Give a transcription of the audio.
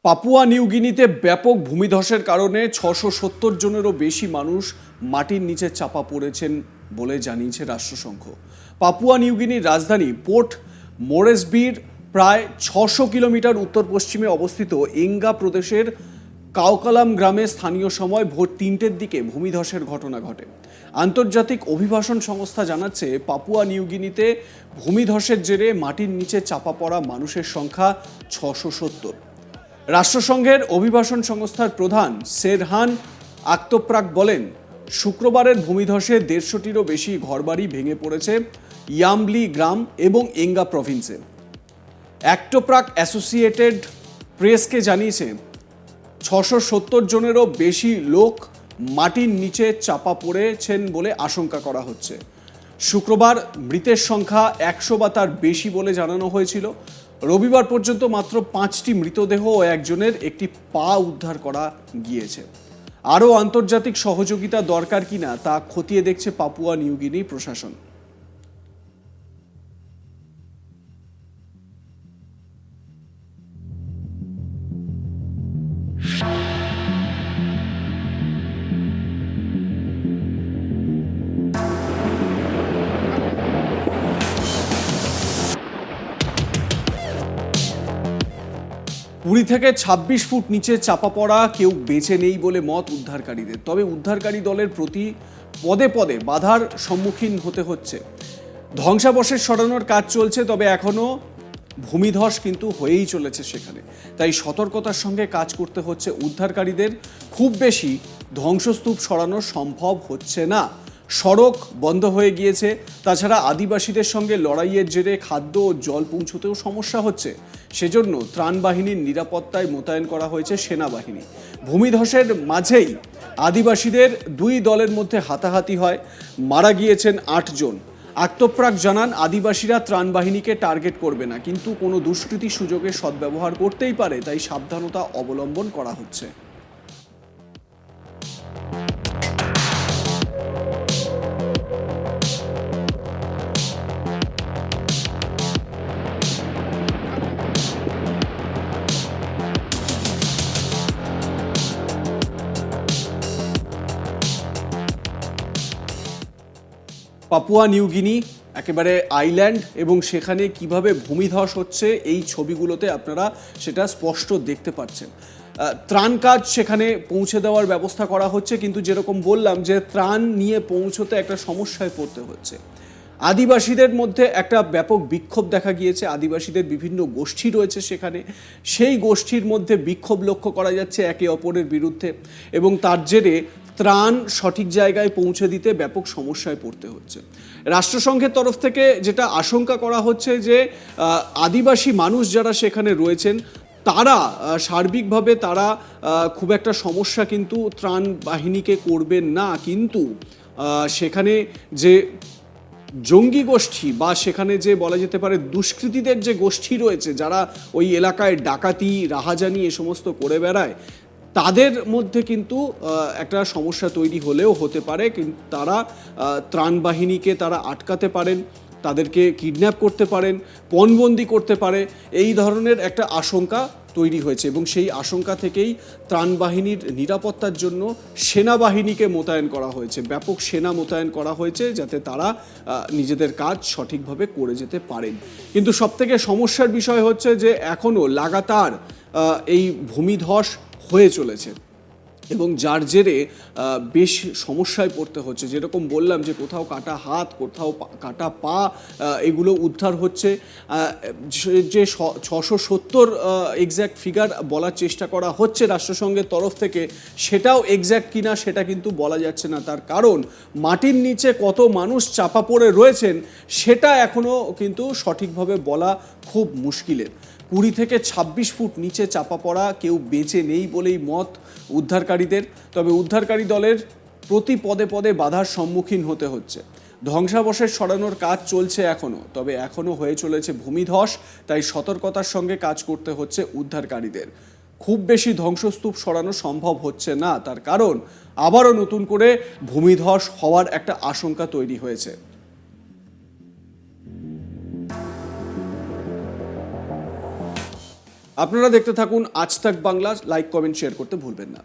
Papua নিউগিনিতে ব্যাপক ভূমিধসের কারণে ৬৭০ জনেরও বেশি মানুষ মাটির নিচে চাপা পড়েছেন বলে জানিয়েছে রাষ্ট্রসংঘ। পাপুয়া নিউগিনির রাজধানী পোর্ট মোরেসবির প্রায় ৬০০ কিলোমিটার উত্তর পশ্চিমে অবস্থিত এঙ্গা প্রদেশের কাওকালাম গ্রামে স্থানীয় সময় ভোর ৩টের দিকে ভূমিধসের ঘটনা ঘটে। আন্তর্জাতিক অভিবাসন সংস্থা জানাচ্ছে, পাপুয়া নিউগিনিতে ভূমিধসের জেরে মাটির নিচে চাপা পড়া মানুষের সংখ্যা ৬৭০। রাষ্ট্রসংঘের অভিবাসন সংস্থার প্রধান সেরহান আক্তোপ্রাক বলেন, শুক্রবারের ভূমিধসে ১৫০টিরও বেশি ঘরবাড়ি ভেঙে পড়েছে ইয়াম্বলি গ্রাম এবং এঙ্গা প্রভিন্সে। অ্যাক্টোপ্রাক অ্যাসোসিয়েটেড প্রেসকে জানিয়েছে ৬৭০ জনেরও বেশি লোক মাটির নিচে চাপা পড়েছেন বলে আশঙ্কা করা হচ্ছে। শুক্রবার মৃতের সংখ্যা ১০০ বা তার বেশি বলে জানানো হয়েছিল। রবিবার পর্যন্ত মাত্র ৫টি মৃতদেহ ও একজনের একটি পা উদ্ধার করা গিয়েছে। আরও আন্তর্জাতিক সহযোগিতা দরকার কিনা তা খতিয়ে দেখছে পাপুয়া নিউগিনি প্রশাসন। পুরী থেকে ২৬ ফুট নিচে চাপা পড়া কেউ বেঁচে নেই বলে মত উদ্ধারকারীদের। তবে উদ্ধারকারী দলের প্রতি পদে পদে বাধার সম্মুখীন হতে হচ্ছে। ধ্বংসাবশেষ সরানোর কাজ চলছে, তবে এখনও ভূমিধস কিন্তু হয়েই চলেছে সেখানে। তাই সতর্কতার সঙ্গে কাজ করতে হচ্ছে উদ্ধারকারীদের। খুব বেশি ধ্বংসস্তূপ সরানো সম্ভব হচ্ছে না, সড়ক বন্ধ হয়ে গিয়েছে। তাছাড়া আদিবাসীদের সঙ্গে লড়াইয়ের জেরে খাদ্য ও জল পৌঁছতেও সমস্যা হচ্ছে। সেজন্য ত্রাণ বাহিনীর নিরাপত্তায় মোতায়েন করা হয়েছে সেনাবাহিনী। ভূমিধসের মাঝেই আদিবাসীদের দুই দলের মধ্যে হাতাহাতি হয়, মারা গিয়েছেন ৮ জন। আক্তোপ্রাক জানান, আদিবাসীরা ত্রাণ বাহিনীকে টার্গেট করবে না, কিন্তু কোনো দুষ্কৃতী সুযোগের সদ্ব্যবহার করতেই পারে, তাই সাবধানতা অবলম্বন করা হচ্ছে। পাপুয়া নিউগিনি একেবারে আইল্যান্ড, এবং সেখানে কিভাবে ভূমিধস হচ্ছে এই ছবিগুলোতে আপনারা সেটা স্পষ্ট দেখতে পাচ্ছেন। ত্রাণ কাজ সেখানে পৌঁছে দেওয়ার ব্যবস্থা করা হচ্ছে, কিন্তু যেরকম বললাম যে ত্রাণ নিয়ে পৌঁছতে একটা সমস্যায় পড়তে হচ্ছে। আদিবাসীদের মধ্যে একটা ব্যাপক বিক্ষোভ দেখা গিয়েছে। আদিবাসীদের বিভিন্ন গোষ্ঠী রয়েছে সেখানে, সেই গোষ্ঠীর মধ্যে বিক্ষোভ লক্ষ্য করা যাচ্ছে একে অপরের বিরুদ্ধে, এবং তার জেরে ত্রাণ সঠিক জায়গায় পৌঁছে দিতে ব্যাপক সমস্যায় পড়তে হচ্ছে। রাষ্ট্রসংঘের তরফ থেকে যেটা আশঙ্কা করা হচ্ছে যে আদিবাসী মানুষ যারা সেখানে রয়েছেন তারা সার্বিকভাবে তারা খুব একটা সমস্যা কিন্তু ত্রাণ বাহিনীকে করবেন না, কিন্তু সেখানে যে জঙ্গি গোষ্ঠী বা সেখানে যে বলা যেতে পারে দুষ্কৃতীদের যে গোষ্ঠী রয়েছে, যারা ওই এলাকায় ডাকাতি রাহাজানি এ সমস্ত করে বেড়ায়, তাদের মধ্যে কিন্তু একটা সমস্যা তৈরি হলেও হতে পারে। কিন্তু তারা ত্রাণ বাহিনীকে তারা আটকাতে পারেন, তাদেরকে কিডন্যাপ করতে পারেন, পণবন্দি করতে পারে, এই ধরনের একটা আশঙ্কা তৈরি হয়েছে। এবং সেই আশঙ্কা থেকেই ত্রাণ বাহিনীর নিরাপত্তার জন্য সেনাবাহিনীকে মোতায়েন করা হয়েছে, ব্যাপক সেনা মোতায়েন করা হয়েছে, যাতে তারা নিজেদের কাজ সঠিকভাবে করে যেতে পারেন। কিন্তু সবথেকে সমস্যার বিষয় হচ্ছে যে এখনও লাগাতার এই ভূমিধস হয়ে চলেছে, এবং যার জেরে বেশ সমস্যায় পড়তে হচ্ছে। যেরকম বললাম যে কোথাও কাটা হাত, কোথাও কাটা পা, এগুলো উদ্ধার হচ্ছে। যে ৬৭০ এক্স্যাক্ট ফিগার বলার চেষ্টা করা হচ্ছে রাষ্ট্রসংঘের তরফ থেকে, সেটাও এক্স্যাক্ট কিনা সেটা কিন্তু বলা যাচ্ছে না। তার কারণ মাটির নিচে কত মানুষ চাপা পড়ে রয়েছেন সেটা এখনও কিন্তু সঠিকভাবে বলা খুব মুশকিলের। ২০ থেকে ২৬ ফুট নিচে চাপা পড়া কেউ বেঁচে নেই বলেই মত উদ্ধারকারীদের। তবে উদ্ধারকারী দলের প্রতি পদে পদে বাধার সম্মুখীন হতে হচ্ছে। ধ্বংসাবশেষ সরানোর কাজ চলছে এখনও, তবে এখনও হয়ে চলেছে ভূমিধস, তাই সতর্কতার সঙ্গে কাজ করতে হচ্ছে উদ্ধারকারীদের। খুব বেশি ধ্বংসস্তূপ সরানো সম্ভব হচ্ছে না, তার কারণ আবারও নতুন করে ভূমিধস হওয়ার একটা আশঙ্কা তৈরি হয়েছে। আপনারা দেখতে থাকুন আজ তাক বাংলা, লাইক কমেন্ট শেয়ার করতে ভুলবেন না।